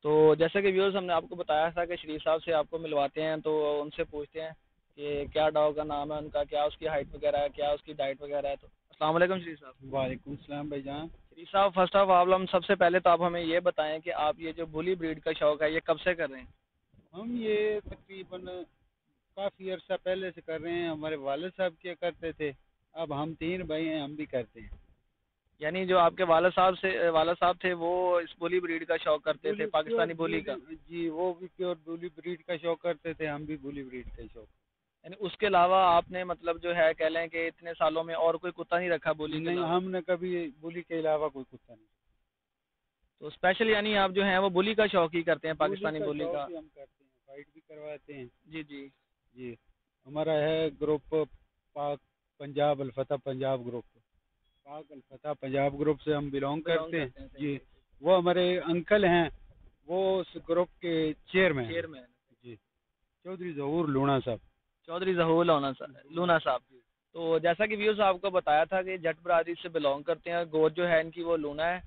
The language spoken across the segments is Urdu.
تو جیسا کہ ویورز ہم نے آپ کو بتایا تھا کہ شریف صاحب سے آپ کو ملواتے ہیں، تو ان سے پوچھتے ہیں کہ کیا ڈاگ کا نام ہے ان کا، کیا اس کی ہائٹ وغیرہ ہے، کیا اس کی ڈائٹ وغیرہ ہے. تو السلام علیکم شریف صاحب. وعلیکم السلام بھائی جان. شریف صاحب فرسٹ آف آل ہم سب سے پہلے تو آپ ہمیں یہ بتائیں کہ آپ یہ جو بلی بریڈ کا شوق ہے یہ کب سے کر رہے ہیں؟ ہم یہ تقریباً کافی عرصہ پہلے سے کر رہے ہیں. ہمارے والد صاحب کیا کرتے تھے، اب ہم 3 بھائی ہیں، ہم بھی کرتے ہیں. یعنی جو آپ کے والد صاحب تھے وہ اس بلی بریڈ کا شوق کرتے تھے، پاکستانی بلی کا. جی وہ بھی پیور بولی بریڈ کا شوق کرتے تھے، ہم بھی بولی بریڈ کا شوق. یعنی اس کے علاوہ آپ نے مطلب جو ہے کہہ لیں کہ اتنے سالوں میں اور کوئی کتا نہیں رکھا بولی کے نہیں، علاوہ؟ ہم نے کبھی بولی کے علاوہ کوئی کتا نہیں. تو اسپیشل یعنی آپ جو ہیں وہ بلی کا شوق ہی کرتے ہیں، پاکستانی بلی کا. شوق ہی ہم کرتے ہیں، فائٹ بھی کرواتے ہیں. جی جی جی ہمارا ہے گروپ پاک پنجاب الفتح پنجاب گروپ. پاک الفتح پنجاب گروپ سے ہم بلونگ کرتے ہیں. جی وہ ہمارے انکل ہیں، وہ اس گروپ کے چیئرمین. جی چودھری ظہور لونا صاحب. چودھری ظہور لونا صاحب. تو جیسا کہ ویو صاحب کو بتایا تھا کہ جٹ برادری سے بلونگ کرتے ہیں، گوت جو ہے ان کی وہ لونا ہے.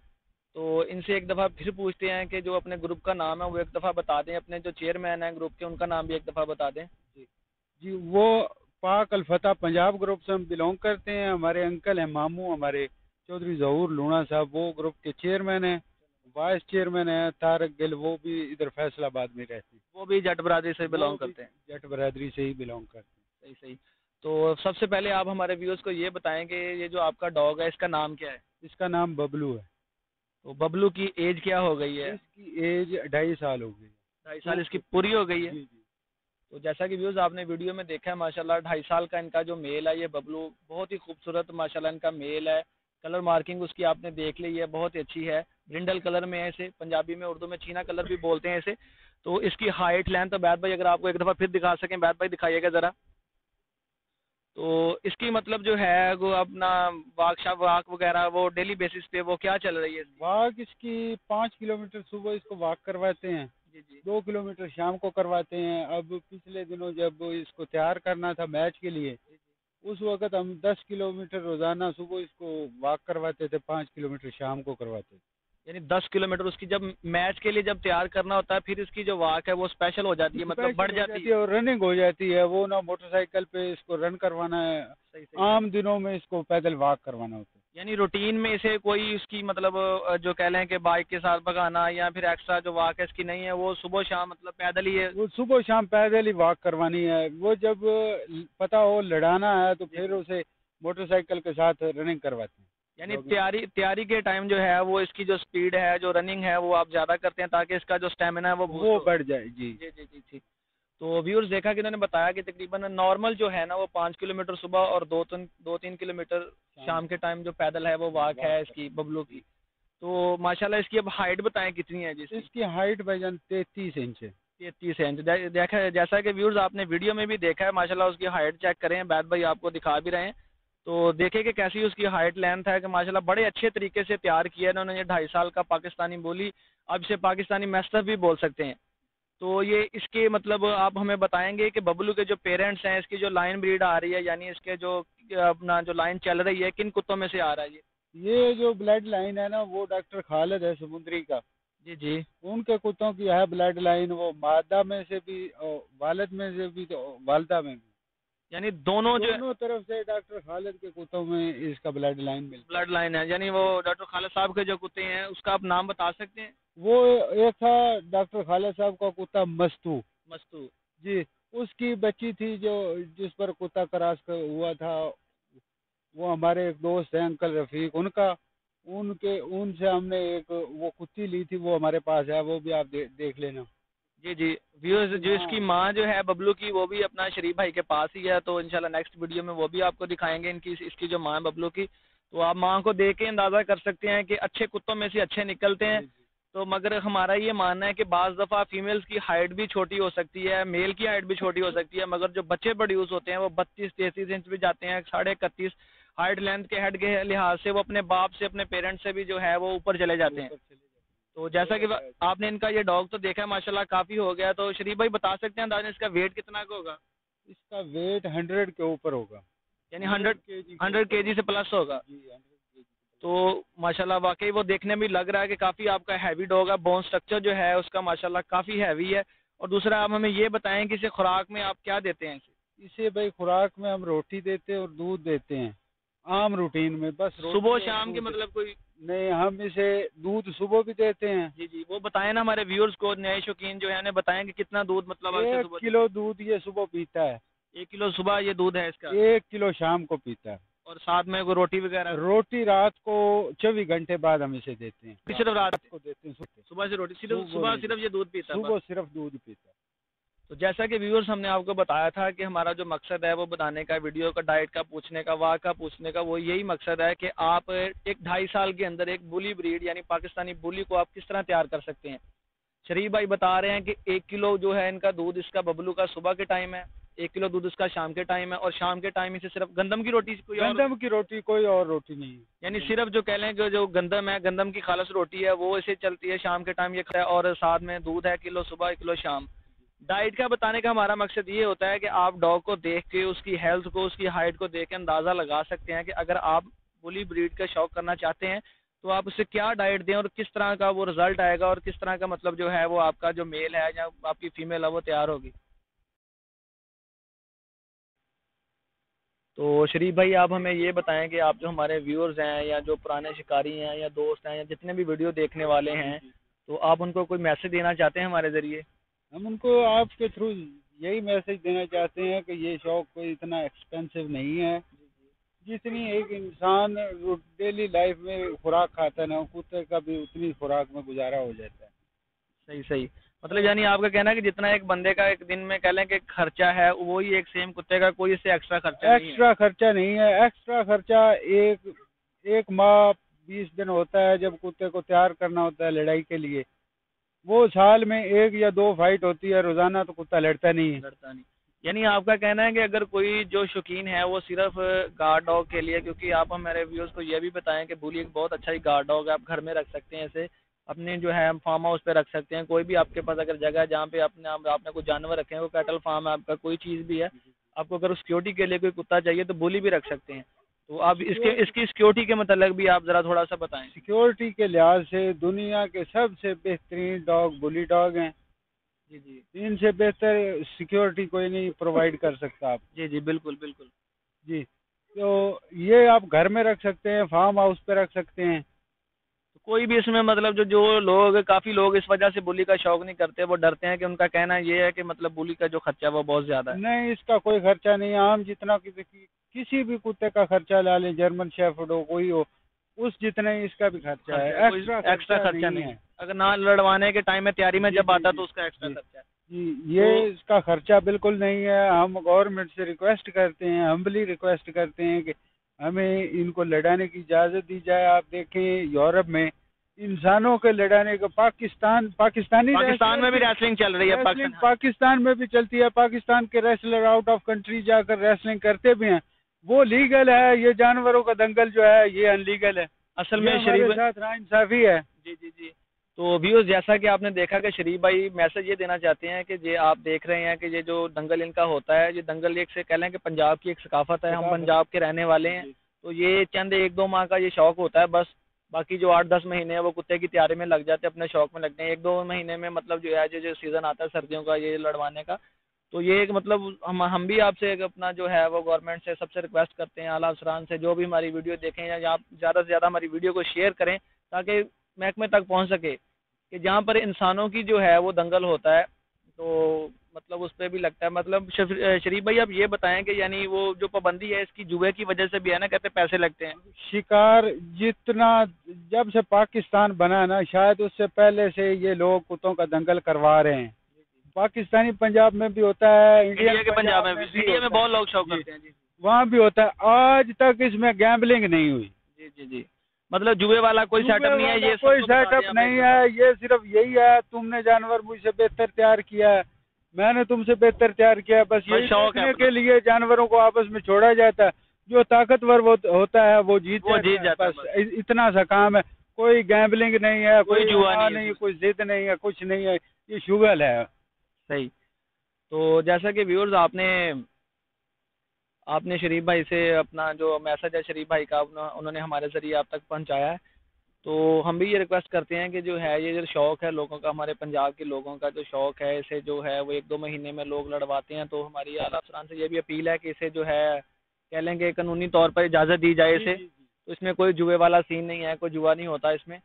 تو ان سے ایک دفعہ پھر پوچھتے ہیں کہ جو اپنے گروپ کا نام ہے وہ ایک دفعہ بتا دیں، اپنے جو چیئرمین ہیں گروپ کے ان کا نام بھی ایک دفعہ بتا دیں. جی وہ پاک الفتح پنجاب گروپ سے ہم بلونگ کرتے ہیں. ہمارے انکل ہیں ماموں ہمارے چودھری ظہور لونا صاحب، وہ گروپ کے چیئرمین ہیں. وائس چیئرمین ہیں طارق گل، وہ بھی ادھر فیصل آباد میں رہتے ہیں. وہ بھی جٹ برادری سے بلونگ کرتے ہیں. جٹ برادری سے ہی بلونگ کرتے ہیں. صحیح صحیح. تو سب سے پہلے آپ ہمارے ویورز کو یہ بتائیں کہ یہ جو آپ کا ڈاگ ہے اس کا نام کیا ہے؟ اس کا نام ببلو ہے. تو ببلو کی ایج کیا ہو گئی ہے؟ اس کی ایج 2.5 سال ہو گئی. 2.5 سال اس کی پوری ہو گئی ہے. جی جی. تو جیسا کہ ویوز آپ نے ویڈیو میں دیکھا ہے ماشاءاللہ 2.5 سال کا ان کا جو میل ہے یہ ببلو بہت ہی خوبصورت ماشاءاللہ ان کا میل ہے. کلر مارکنگ اس کی آپ نے دیکھ لی ہے، بہت ہی اچھی ہے. برنڈل کلر میں ہے، اسے پنجابی میں اردو میں چینا کلر بھی بولتے ہیں اسے. تو اس کی ہائٹ لینتھ تو بیت بھائی اگر آپ کو ایک دفعہ پھر دکھا سکیں، بیت بھائی دکھائیے گا ذرا. تو اس کی مطلب جو ہے وہ اپنا واک وغیرہ وہ ڈیلی بیسس پہ وہ کیا چل رہی ہے؟ واک اس کی 5 کلومیٹر صبح اس کو واک کرواتے ہیں. جی جی. 2 کلومیٹر شام کو کرواتے ہیں. اب پچھلے دنوں جب اس کو تیار کرنا تھا میچ کے لیے، اس وقت ہم 10 کلومیٹر روزانہ صبح اس کو واک کرواتے تھے، 5 کلومیٹر شام کو کرواتے تھے. یعنی 10 کلومیٹر اس کی جب میچ کے لیے جب تیار کرنا ہوتا ہے پھر اس کی جو واک ہے وہ اسپیشل ہو جاتی ہے، مطلب بڑھ جاتی ہے اور رننگ ہو جاتی ہے. وہ نہ موٹر سائیکل پہ اس کو رن کروانا ہے، عام دنوں میں اس کو پیدل واک کروانا ہوتا ہے. یعنی روٹین میں اسے کوئی اس کی مطلب جو کہہ لیں کہ بائک کے ساتھ بگانا یا پھر ایکسٹرا جو واک ہے اس کی نہیں ہے، وہ صبح شام مطلب پیدل ہی ہے. وہ صبح شام پیدل ہی واک کروانی ہے. وہ جب پتہ ہو لڑانا ہے تو پھر اسے موٹر سائیکل کے ساتھ رننگ کرواتے ہیں. یعنی تیاری کے ٹائم جو ہے وہ اس کی جو سپیڈ ہے جو رننگ ہے وہ آپ زیادہ کرتے ہیں تاکہ اس کا جو سٹیمنا ہے وہ بڑھ جائے. جی جی جی جی جی. تو ویورز دیکھا کہ انہوں نے بتایا کہ تقریباً نارمل جو ہے نا وہ 5 کلومیٹر صبح اور 2-3 کلومیٹر شام کے ٹائم جو پیدل ہے وہ واک ہے اس کی ببلو کی. تو ماشاءاللہ اس کی اب ہائٹ بتائیں کتنی ہے؟ اس کی ہائٹ بھائی جان 33 انچ ہے. 33 انچ. دیکھا جیسا کہ ویورز آپ نے ویڈیو میں بھی دیکھا ہے ماشاءاللہ اس کی ہائٹ چیک کریں، بیت بھائی آپ کو دکھا بھی رہے ہیں. تو دیکھیں کہ کیسی اس کی ہائٹ لینتھ ہے کہ ماشاءاللہ بڑے اچھے طریقے سے تیار کیا ہے انہوں نے. یہ 2.5 سال کا پاکستانی بولی، اب اسے پاکستانی میسٹر بھی بول سکتے ہیں. تو یہ اس کے مطلب آپ ہمیں بتائیں گے کہ ببلو کے جو پیرنٹس ہیں اس کی جو لائن بریڈ آ رہی ہے یعنی اس کے جو اپنا جو لائن چل رہی ہے کن کتوں میں سے آ رہا ہے؟ یہ جو بلڈ لائن ہے نا وہ ڈاکٹر خالد ہے سمندری کا. جی جی. ان کے کتوں کی ہے بلڈ لائن، وہ مادہ میں سے بھی والد میں سے بھی تو والدہ میں بھی. یعنی دونوں طرف سے ڈاکٹر خالد کے کتوں میں اس کا بلڈ لائن ہے. یعنی وہ ڈاکٹر خالد صاحب کے جو کتے ہیں اس کا آپ نام بتا سکتے ہیں؟ وہ ایک تھا ڈاکٹر خالد صاحب کا کتا مستو. جی اس کی بچی تھی جو جس پر کتا کراس ہوا تھا، وہ ہمارے ایک دوست ہیں انکل رفیق، ان سے ہم نے ایک وہ کتی لی تھی، وہ ہمارے پاس ہے، وہ بھی آپ دیکھ لینا. جی جی. ویورز جو اس کی ماں جو ہے ببلو کی وہ بھی اپنا شریف بھائی کے پاس ہی ہے، تو انشاءاللہ نیکسٹ ویڈیو میں وہ بھی آپ کو دکھائیں گے اس کی جو ماں ہے ببلو کی. تو آپ ماں کو دیکھ کے اندازہ کر سکتے ہیں کہ اچھے کتوں میں سے اچھے نکلتے ہیں. تو مگر ہمارا یہ ماننا ہے کہ بعض دفعہ فیمیلز کی ہائٹ بھی چھوٹی ہو سکتی ہے، میل کی ہائٹ بھی چھوٹی ہو سکتی ہے، مگر جو بچے پروڈیوس ہوتے ہیں وہ 32-33 انچ بھی جاتے ہیں، 31.5 ہائٹ لینتھ کے ہیڈ کے لحاظ سے وہ اپنے باپ سے اپنے پیرنٹ سے بھی جو ہے وہ اوپر چلے جاتے ہیں. تو جیسا کہ آپ نے ان کا یہ ڈاگ تو دیکھا ہے ماشاءاللہ کافی ہو گیا. تو شریف بھائی بتا سکتے ہیں اندازہ اس کا ویٹ کتنا کا ہوگا؟ اس کا ویٹ 100 کے اوپر ہوگا. یعنی 100 kg سے پلس ہوگا. تو ماشاءاللہ واقعی وہ دیکھنے میں لگ رہا ہے کہ کافی آپ کا ہیوی ڈاگ ہے، بون سٹرکچر جو ہے اس کا ماشاءاللہ کافی ہیوی ہے. اور دوسرا آپ ہمیں یہ بتائیں کہ اسے خوراک میں آپ کیا دیتے ہیں؟ اسے بھائی خوراک میں ہم روٹی دیتے ہیں اور دودھ دیتے ہیں عام روٹین میں، بس صبح و شام کے مطلب کوئی نہیں. ہم اسے دودھ صبح بھی دیتے ہیں. جی جی وہ بتائیں نا ہمارے ویورز کو، نئے شوقین جو ہے انہیں بتائیں کہ کتنا دودھ مطلب 1 کلو دودھ یہ صبح پیتا ہے. 1 کلو صبح یہ دودھ ہے اس کا؟ 1 کلو شام کو پیتا ہے. اور ساتھ میں کوئی روٹی وغیرہ؟ روٹی رات کو 24 گھنٹے بعد ہم اسے دیتے ہیں. صرف رات کو دیتے ہیں، صبح سے روٹی صبح صرف یہ دودھ پیتا ہے؟ صبح صرف دودھ پیتا ہے. تو جیسا کہ ویورز ہم نے آپ کو بتایا تھا کہ ہمارا جو مقصد ہے وہ بتانے کا، ویڈیو کا، ڈائٹ کا پوچھنے کا، واقعہ پوچھنے کا، وہ یہی مقصد ہے کہ آپ ایک 2.5 سال کے اندر ایک بلی بریڈ یعنی پاکستانی بلی کو آپ کس طرح تیار کر سکتے ہیں. شریف بھائی بتا رہے ہیں کہ 1 کلو جو ہے ان کا دودھ اس کا ببلو کا صبح کے ٹائم ہے، 1 کلو دودھ اس کا شام کے ٹائم ہے، اور شام کے ٹائم اسے صرف گندم کی روٹی، گندم کی روٹی، کوئی اور روٹی نہیں. یعنی صرف جو کہہ لیں کہ جو گندم ہے، گندم کی خالص روٹی ہے وہ اسے چلتی ہے شام کے ٹائم یہ کھاتا ہے، اور ساتھ میں دودھ ہے 1 کلو صبح 1 کلو شام. ڈائٹ کا بتانے کا ہمارا مقصد یہ ہوتا ہے کہ آپ ڈاگ کو دیکھ کے اس کی ہیلتھ کو، اس کی ہائٹ کو دیکھ کے اندازہ لگا سکتے ہیں کہ اگر آپ بلی بریڈ کا شوق کرنا چاہتے ہیں تو آپ اسے کیا ڈائٹ دیں اور کس طرح کا وہ رزلٹ آئے گا، اور کس طرح کا مطلب جو ہے وہ آپ کا جو میل ہے یا آپ کی فیمیل ہے وہ تیار ہوگی. تو شریف بھائی آپ ہمیں یہ بتائیں کہ آپ جو ہمارے ویورز ہیں یا جو پرانے شکاری ہیں یا دوست ہیں یا جتنے بھی ویڈیو دیکھنے والے ہیں، تو آپ ان کو کوئی میسج دینا چاہتے ہیں ہمارے ذریعے؟ ہم ان کو آپ کے تھرو یہی میسج دینا چاہتے ہیں کہ یہ شوق کوئی اتنا ایکسپینسو نہیں ہے. جتنی ایک انسان ڈیلی لائف میں خوراک کھاتا ہے نا، کتے کا بھی اتنی خوراک میں گزارا ہو جاتا ہے. صحیح صحیح. مطلب یعنی آپ کا کہنا ہے کہ جتنا ایک بندے کا ایک دن میں کہہ لیں کہ خرچہ ہے وہی ایک سیم کتے کا، کوئی اس سے ایکسٹرا خرچہ نہیں ہے. ایکسٹرا خرچہ نہیں ہے. ایکسٹرا خرچہ ایک ماہ 20 دن ہوتا ہے جب کتے کو تیار کرنا ہوتا ہے لڑائی کے لیے. وہ سال میں 1 یا 2 فائٹ ہوتی ہے، روزانہ تو کتا لڑتا نہیں ہے. یعنی آپ کا کہنا ہے کہ اگر کوئی جو شوقین ہے وہ صرف گارڈ ڈاگ کے لیے، کیونکہ آپ ہمارے ویورز کو یہ بھی بتائیں کہ بلی ایک بہت اچھا ہی گارڈ ڈاگ ہے، آپ گھر میں رکھ سکتے ہیں اسے، اپنے جو ہے فارم ہاؤس پہ رکھ سکتے ہیں. کوئی بھی آپ کے پاس اگر جگہ ہے جہاں پہ آپ نے کوئی جانور رکھے ہیں، وہ کیٹل فارم ہے آپ کا، کوئی چیز بھی ہے، آپ کو اگر سیکورٹی کے لیے کوئی کتا چاہیے تو بلی بھی رکھ سکتے ہیں. تو آپ اس کی سیکورٹی کے متعلق بھی آپ ذرا تھوڑا سا بتائیں. سیکورٹی کے لحاظ سے دنیا کے سب سے بہترین ڈاگ بلی ڈاگ ہیں. جی جی. ان سے بہتر سیکورٹی کوئی نہیں پرووائڈ کر سکتا آپ. جی جی بالکل بالکل. جی تو یہ آپ گھر میں رکھ سکتے ہیں، فارم ہاؤس پہ رکھ سکتے ہیں. کوئی بھی اس میں مطلب جو لوگ، کافی لوگ اس وجہ سے بلی کا شوق نہیں کرتے، وہ ڈرتے ہیں کہ ان کا کہنا یہ ہے کہ مطلب بلی کا جو خرچہ ہے وہ بہت زیادہ ہے. نہیں، اس کا کوئی خرچہ نہیں. عام جتنا کسی بھی کتے کا خرچہ لا لیں، جرمن شیفرڈ ہو کوئی ہو، اس جتنا ہی اس کا بھی خرچہ ہے. ایکسٹرا خرچہ نہیں ہے. اگر نہ لڑوانے کے ٹائم میں تیاری میں جب آتا تو اس کا ایکسٹرا خرچہ ہے. جی یہ اس کا خرچہ بالکل نہیں ہے. ہم گورنمنٹ سے ریکویسٹ کرتے ہیں، ہمبلی ریکویسٹ کرتے ہیں کہ ہمیں ان کو لڑانے کی اجازت دی جائے. آپ دیکھیں یورپ میں انسانوں کے لڑانے کا پاکستان میں بھی ریسلنگ چل رہی ہے، پاکستان میں بھی چلتی ہے. پاکستان کے ریسلر آؤٹ آف کنٹری جا کر ریسلنگ کرتے بھی ہیں، وہ لیگل ہے. یہ جانوروں کا دنگل جو ہے یہ ان لیگل ہے. اصل میں شریف ساتھ ناانصافی ہے. جی جی جی. تو ویورز جیسا کہ آپ نے دیکھا کہ شریف بھائی میسج یہ دینا چاہتے ہیں کہ یہ آپ دیکھ رہے ہیں کہ یہ جو دنگل ان کا ہوتا ہے، یہ دنگل ایک سے کہہ لیں کہ پنجاب کی ایک ثقافت ہے. ہم پنجاب کے رہنے والے ہیں، تو یہ چند 1-2 ماہ کا یہ شوق ہوتا ہے بس. باقی جو 8-10 مہینے ہیں وہ کتے کی تیاری میں لگ جاتے ہیں، اپنے شوق میں لگتے ہیں. 1-2 مہینے میں مطلب جو ہے جو سیزن آتا ہے سردیوں کا یہ لڑوانے کا، تو یہ ایک مطلب ہم بھی آپ سے ایک اپنا جو ہے وہ گورنمنٹ سے سب سے ریکویسٹ کرتے ہیں، اعلیٰ افسران سے، جو بھی ہماری ویڈیو دیکھیں یا آپ زیادہ سے زیادہ ہماری ویڈیو کو شیئر کریں تاکہ محکمے تک پہنچ سکے کہ جہاں پر انسانوں کی جو ہے وہ دنگل ہوتا ہے تو مطلب اس پہ بھی لگتا ہے. مطلب شریف بھائی آپ یہ بتائیں کہ یعنی وہ جو پابندی ہے اس کی جوئے کی وجہ سے بھی ہے نا، کہتے پیسے لگتے ہیں. شکار جتنا جب سے پاکستان بنا نا، شاید اس سے پہلے سے یہ لوگ کتوں کا دنگل کروا رہے ہیں. پاکستانی پنجاب میں بھی ہوتا ہے، انڈیا کے پنجاب میں بھی، انڈیا میں بہت لوگ شوق کرتے ہیں. جی وہاں بھی ہوتا ہے. آج تک اس میں گیمبلنگ نہیں ہوئی. جی جی جی. مطلب جوئے والا کوئی سیٹ اپ نہیں ہے، یہ کوئی سیٹ اپ نہیں ہے. یہ صرف یہی ہے تم نے جانور مجھ سے بہتر تیار کیا ہے، میں نے تم سے بہتر تیار کیا ہے. بس یہ دیکھنے کے لیے جانوروں کو آپس میں چھوڑا جاتا ہے. جو طاقتور ہوتا ہے وہ جیت جاتا ہے. بس اتنا سا کام ہے. کوئی گیمبلنگ نہیں ہے، کوئی جوا نہیں، کوئی ضد نہیں ہے، کچھ نہیں ہے. یہ شغل ہے. صحیح. تو جیسا کہ ویورز آپ نے آپ نے شریف بھائی سے اپنا جو میسج ہے شریف بھائی کا انہوں نے ہمارے ذریعے آپ تک پہنچایا ہے. تو ہم بھی یہ ریکویسٹ کرتے ہیں کہ جو ہے یہ جو شوق ہے لوگوں کا، ہمارے پنجاب کے لوگوں کا جو شوق ہے، اسے جو ہے وہ 1-2 مہینے میں لوگ لڑواتے ہیں. تو ہماری اعلیٰ افسران سے یہ بھی اپیل ہے کہ اسے جو ہے کہہ لیں گے قانونی طور پر اجازت دی جائے اسے. تو اس میں کوئی جوئے والا سین نہیں ہے، کوئی جوا نہیں ہوتا اس میں.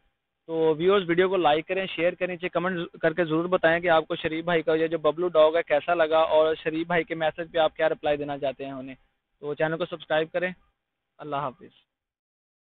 تو ویورز ویڈیو کو لائک کریں، شیئر کریں، نیچے کمنٹ کر کے ضرور بتائیں کہ آپ کو شریف بھائی کا یہ جو ببلو ڈاگ ہے کیسا لگا، اور شریف بھائی کے میسج پہ آپ کیا رپلائی دینا چاہتے ہیں انہیں. تو چینل کو سبسکرائب کریں. اللہ حافظ.